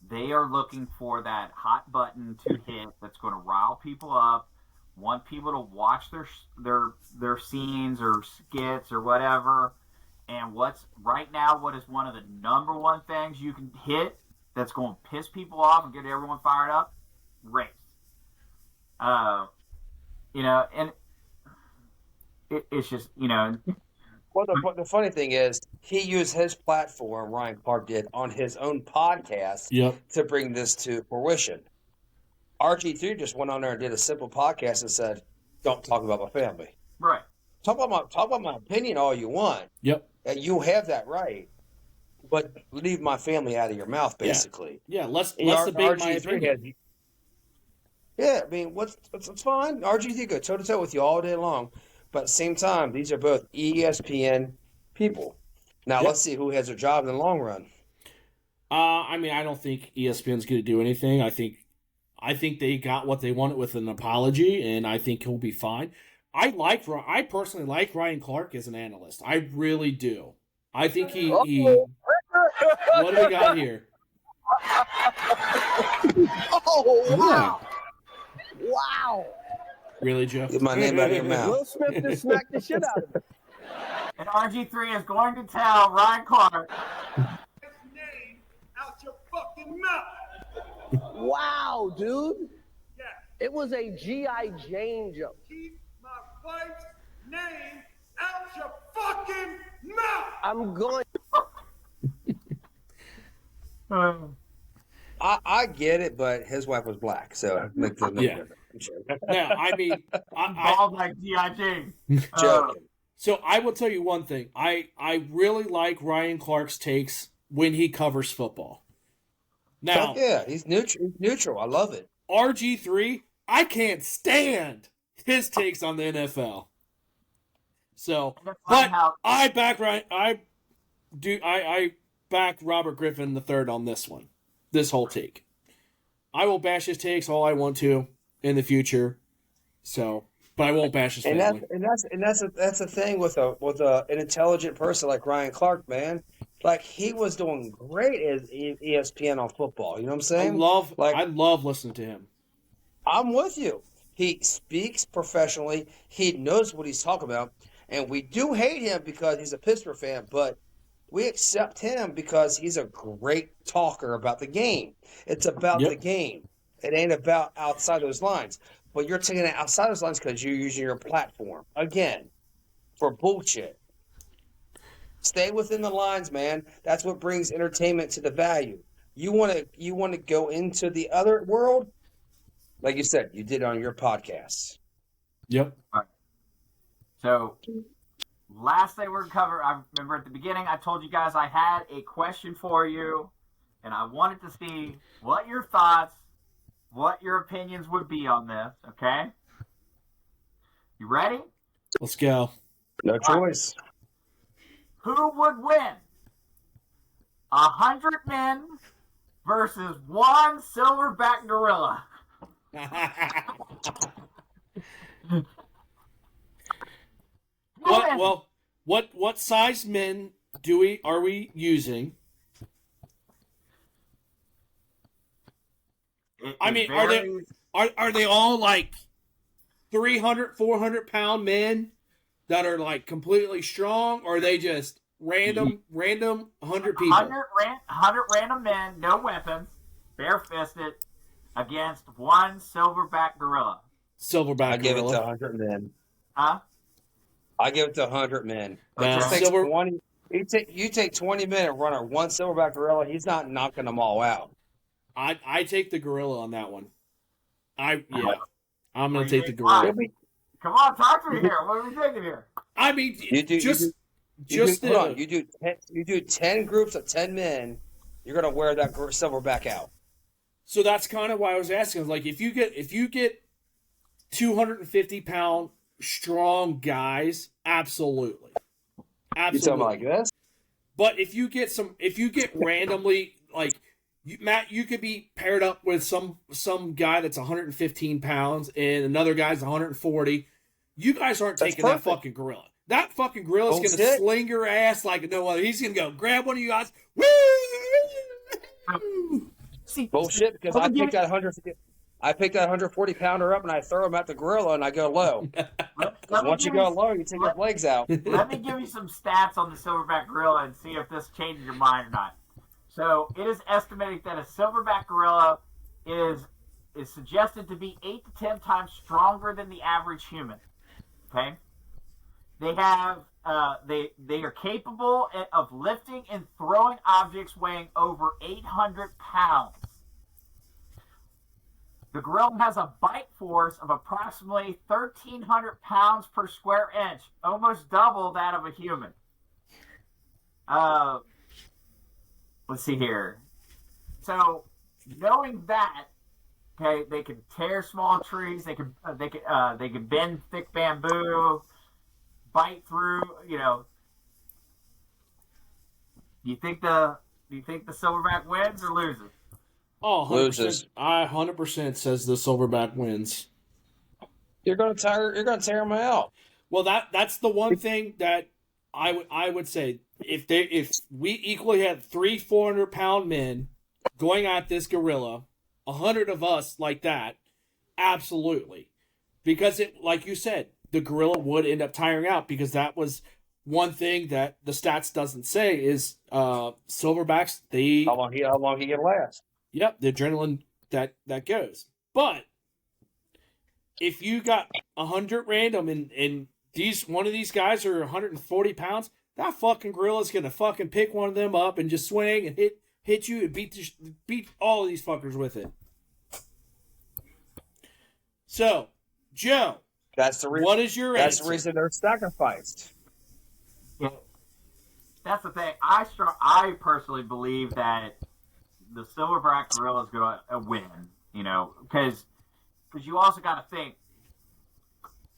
they are looking for that hot button to hit that's going to rile people up, want people to watch their scenes or skits or whatever. And what is one of the number one things you can hit that's going to piss people off and get everyone fired up? Race. You know, and it's just, you know. Well, the funny thing is, he used his platform, Ryan Clark did, on his own podcast to bring this to fruition. RG3 just went on there and did a simple podcast and said, don't talk about my family. Right. Talk about my opinion all you want. Yep. And you have that right. But leave my family out of your mouth, basically. Yeah, let's debate my opinion. I mean, what's fine. RG3 go toe-to-toe with you all day long. But at the same time, these are both ESPN people. Now, let's see who has a job in the long run. I mean, I don't think ESPN's going to do anything. I think they got what they wanted with an apology, and I think he'll be fine. I personally like Ryan Clark as an analyst. I really do. I think he what do we got here? Oh, wow. Wow. Really, Joe? Get my name out of your mouth. Will Smith just smacked the shit out of him. And RG3 is going to tell Ryan Clark. Name out your fucking mouth. Wow, dude. Yeah. It was a G.I. Jane jump. Keep my wife's name out your fucking mouth. I'm going. I get it, but his wife was black, so it makes it different. Yeah, I mean, I like G.I. Jane. Joking. So I will tell you one thing. I really like Ryan Clark's takes when he covers football. Now, he's neutral. I love it. RG3, I can't stand his takes on the NFL. So, but I back Ryan. I back Robert Griffin III on this one. This whole take. I will bash his takes all I want to in the future. So, but I won't bash his family. That's the thing with an intelligent person like Ryan Clark, man. Like, he was doing great as ESPN on football. You know what I'm saying? I love listening to him. I'm with you. He speaks professionally. He knows what he's talking about. And we do hate him because he's a Pittsburgh fan, but we accept him because he's a great talker about the game. It's about the game. It ain't about outside those lines. But you're taking it outside those lines because you're using your platform, again, for bullshit. Stay within the lines, man. That's what brings entertainment to the value. You want to go into the other world? Like you said, you did on your podcast. Yep. All right. So, last thing we're going to cover, I remember at the beginning I told you guys I had a question for you, and I wanted to see what your thoughts, what your opinions would be on this, okay? You ready? Let's go. No choice. Who would win? 100 men versus one silverback gorilla. What size men are we using? I mean, are they all like 300, 400 pound men that are like completely strong, or are they just random 100 people? 100 random men, no weapons, bare-fisted, against one silverback gorilla. Silverback I give it gorilla. to 100 men. Huh? I give it to 100 men. Now, It takes 20. You take 20 men and run a one silverback gorilla. He's not knocking them all out. I take the gorilla on that one. I'm gonna you take the think? gorilla. Come on, talk to me here. What are we thinking here? I mean, You do 10 groups of 10 men. You're gonna wear that silverback out. So that's kind of why I was asking. Like, if you get 250-pound strong guys, absolutely. You talking like this? But if you get randomly like Matt, you could be paired up with some guy that's 115 pounds and another guy's 140. You guys aren't taking that fucking gorilla. That fucking gorilla is going to sling your ass like no other. He's going to go grab one of you guys. Woo! Bullshit, because I picked that 140 pounder up and I throw him at the gorilla and I go low. Once you go low, you take his legs out. Let me give you some stats on the silverback gorilla and see if this changes your mind or not. So it is estimated that a silverback gorilla is suggested to be 8 to 10 times stronger than the average human. Okay, they have they are capable of lifting and throwing objects weighing over 800 pounds. The gorilla has a bite force of approximately 1,300 pounds per square inch, almost double that of a human. Let's see here. So, knowing that, okay, they can tear small trees. They can bend thick bamboo, bite through. You know. Do you think the silverback wins or loses? Oh, 100%. 100% says the silverback wins. You're gonna tear them out. Well, that's the one thing that I would say. If we equally had 400-pound men going at this gorilla, 100 of us like that, absolutely, because it, like you said, the gorilla would end up tiring out, because that was one thing that the stats doesn't say is silverbacks, how long he can last. Yep, the adrenaline that goes. But if you got 100 random and one of these guys are 140 pounds, that fucking gorilla's gonna fucking pick one of them up and just swing and hit you and beat all of these fuckers with it. So, Joe, that's the reason. What is your answer? That's the reason they're sacrificed. That's the thing. I personally believe that the silverback gorilla is going to win. You know, because you also got to think.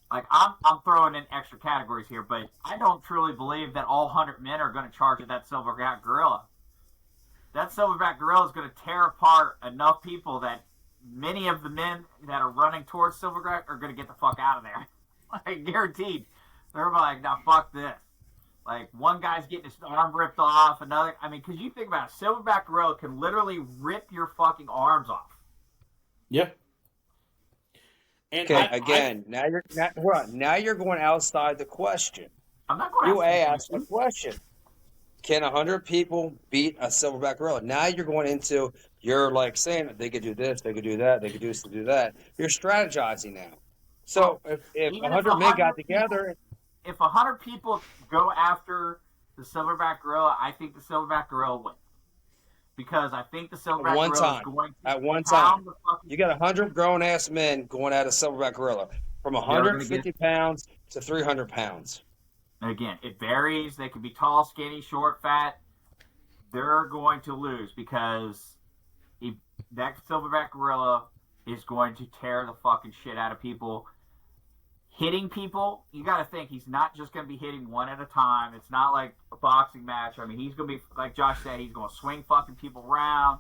Like, I'm throwing in extra categories here, but I don't truly believe that all 100 men are going to charge at that silverback gorilla. That silverback gorilla is going to tear apart enough people that many of the men that are running towards silverback are going to get the fuck out of there. Like, guaranteed. They're like, nah, fuck this. Like, one guy's getting his arm ripped off, another... I mean, because you think about it, silverback gorilla can literally rip your fucking arms off. Yeah. And okay, now you're going outside the question. I'm not going You to asked a question. Can 100 people beat a silverback gorilla? Now you're going into, you're like saying that they could do this, they could do that, they could do that. You're strategizing now. So if 100 men got together. If 100 people go after the silverback gorilla, I think the silverback gorilla wins. Because I think the silverback gorilla is going to at one time. You got 100 grown-ass men going at a silverback gorilla from 150 pounds to 300 pounds. Again, it varies. They can be tall, skinny, short, fat. They're going to lose because that silverback gorilla is going to tear the fucking shit out of people. Hitting people, you got to think he's not just going to be hitting one at a time. It's not like a boxing match. I mean, he's going to be, like Josh said, he's going to swing fucking people around,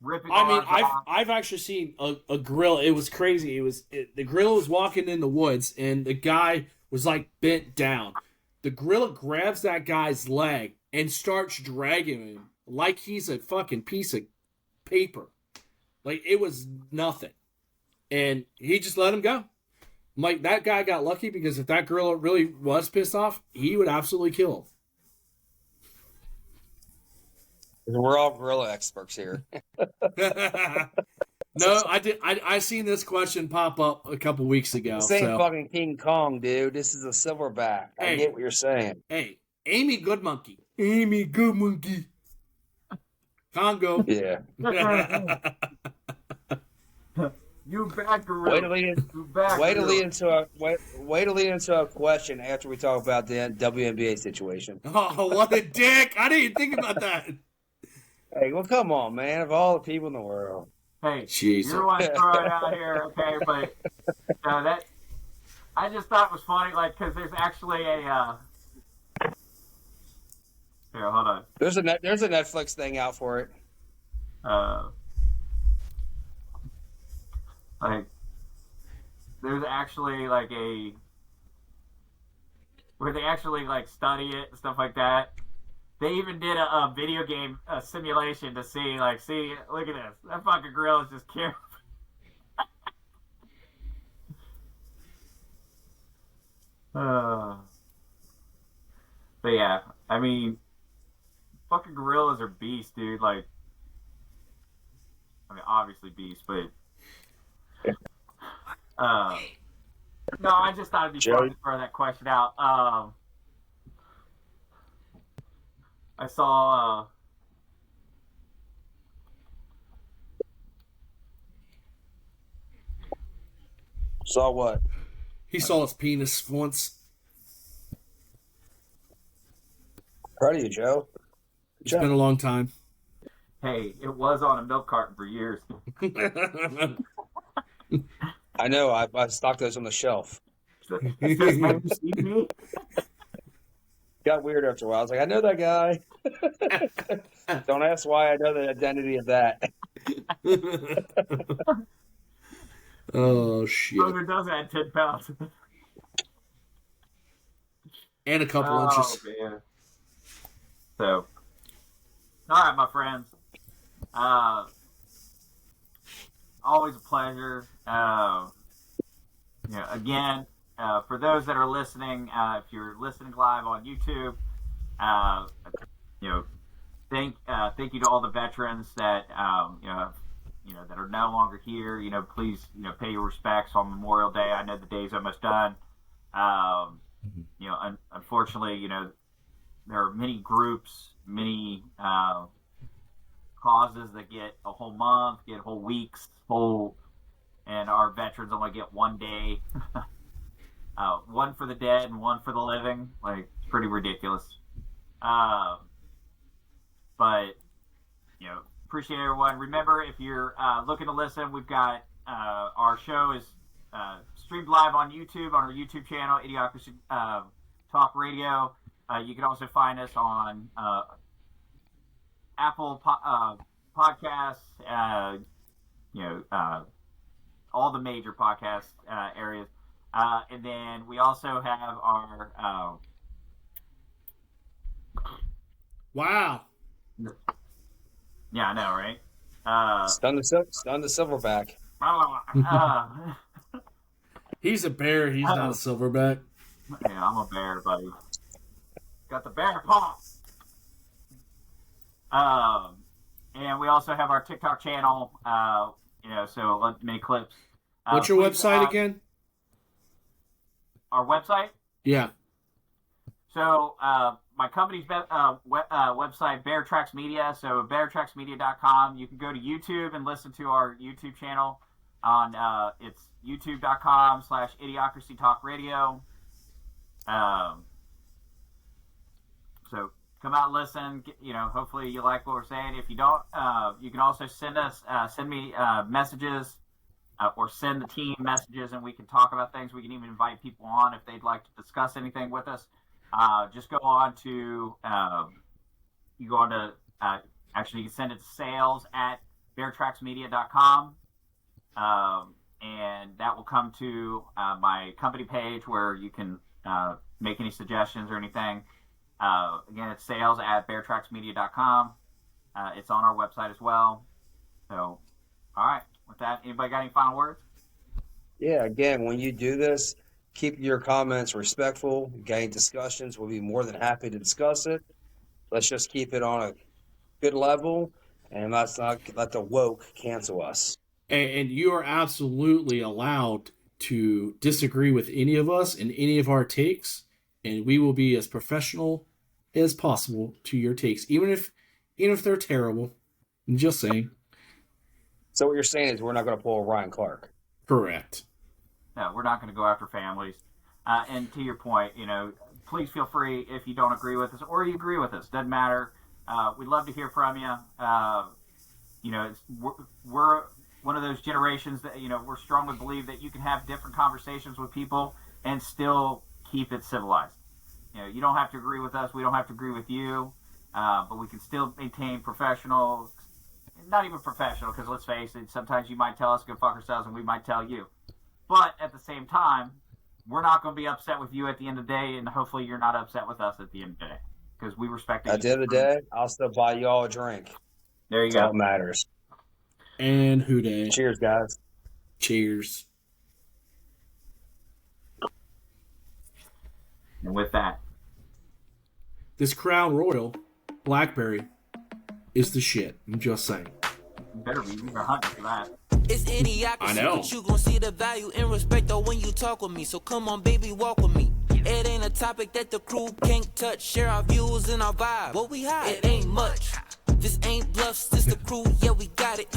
ripping. I mean, I've actually seen a gorilla. It was crazy. The gorilla was walking in the woods, and the guy was like bent down. The gorilla grabs that guy's leg and starts dragging him like he's a fucking piece of paper. Like, it was nothing. And he just let him go. Like, that guy got lucky because if that gorilla really was pissed off, he would absolutely kill him. We're all gorilla experts here. No, I did. I seen this question pop up a couple weeks ago. This ain't fucking King Kong, dude. This is a silverback. I get what you're saying. Hey, Amy Goodmonkey. Amy Goodmonkey. Congo. Yeah. You bad gorilla. Wait to lead into a question after we talk about the WNBA situation. Oh, what a dick! I didn't even think about that. Hey, well, come on, man. Of all the people in the world. Hey, Jesus. you're one throwing out here, okay? But that I just thought was funny, like, because there's actually a. Here, hold on. There's a Netflix thing out for it. Like, there's actually like where they actually like study it and stuff like that. They even did a video game simulation to see, look at this. That fucking gorilla is just killing. But yeah, I mean, fucking gorillas are beasts, dude. Like, I mean, obviously beasts, but no, I just thought it'd be fun to throw that question out. I saw saw what? He saw his penis once. Proud of you, Joe. It's been a long time. Hey, it was on a milk carton for years. I know. I stocked those on the shelf. Have you seen me? Got weird after a while. I was like, I know that guy. Don't ask why I know the identity of that. Oh, shit. Brother does add 10 pounds. And a couple inches. Man. So, all right, my friends. Always a pleasure. Again, for those that are listening, if you're listening live on YouTube, thank you to all the veterans that that are no longer here. Please pay your respects on Memorial Day. I know the day's almost done. Unfortunately, there are many groups, many causes that get a whole month, get whole weeks, and our veterans only get one day. One for the dead and one for the living. Like, it's pretty ridiculous. But appreciate everyone. Remember, if you're looking to listen, we've got our show is streamed live on YouTube, on our YouTube channel, Idiocracy Talk Radio. You can also find us on Apple Podcasts, all the major podcast areas. And then we also have our... Wow. Yeah, I know, right? Stun the silverback. He's a bear. He's not a silverback. Yeah, I'm a bear, buddy. got the bear paw. And we also have our TikTok channel. So many clips. What's your website again? Our website? Yeah. So my company's website, Bear Tracks Media. So beartracksmedia.com. You can go to YouTube and listen to our YouTube channel on it's youtube.com/Idiocracy Talk Radio. So come out and listen. Hopefully you like what we're saying. If you don't, you can also send me messages or send the team messages, and we can talk about things. We can even invite people on if they'd like to discuss anything with us. Just go on to you can send it to sales@beartracksmedia.com, and that will come to my company page where you can make any suggestions or anything. Again, it's sales@beartracksmedia.com. It's on our website as well. So, all right. With that, anybody got any final words? Yeah, again, when you do this, keep your comments respectful. Gain discussions. We'll be more than happy to discuss it. Let's just keep it on a good level, and let's not let the woke cancel us. And you are absolutely allowed to disagree with any of us and any of our takes, and we will be as professional as possible to your takes, even if they're terrible. I'm just saying. So what you're saying is we're not going to pull a Ryan Clark. Correct. No, we're not going to go after families. And to your point, please feel free if you don't agree with us or you agree with us. Doesn't matter. We'd love to hear from you. We're one of those generations that, we're strongly believe that you can have different conversations with people and still keep it civilized. You don't have to agree with us. We don't have to agree with you. But we can still maintain professional, not even professional, because let's face it, sometimes you might tell us to go fuck ourselves and we might tell you. But at the same time, we're not going to be upset with you at the end of the day, and hopefully you're not upset with us at the end of the day, because we respect it. At the end of the day, I'll still buy you all a drink. There you That's go. all that matters. And who day? Cheers, guys. Cheers. And with that, this Crown Royal Blackberry is the shit. I'm just saying. you better be hunting for that. It's idiocracy, I know. but you gon' see the value and respect though when you talk with me. So come on, baby, walk with me. It ain't a topic that the crew can't touch. Share our views and our vibe. What we hide? It ain't much. This ain't bluffs, this the crew, yeah, we got it.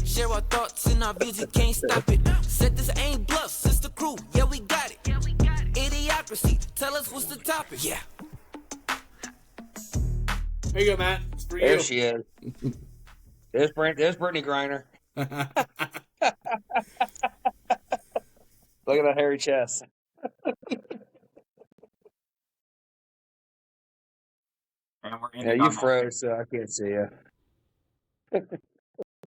Share our thoughts and our views, you can't stop it. Said this ain't bluffs, this the crew, yeah, we got it. Idiocracy, tell us what's the topic. Yeah. There you go, Matt. It's for you. There she is. There's Brittany Griner. Look at that hairy chest. And we're Yeah, you froze, so I can't see you.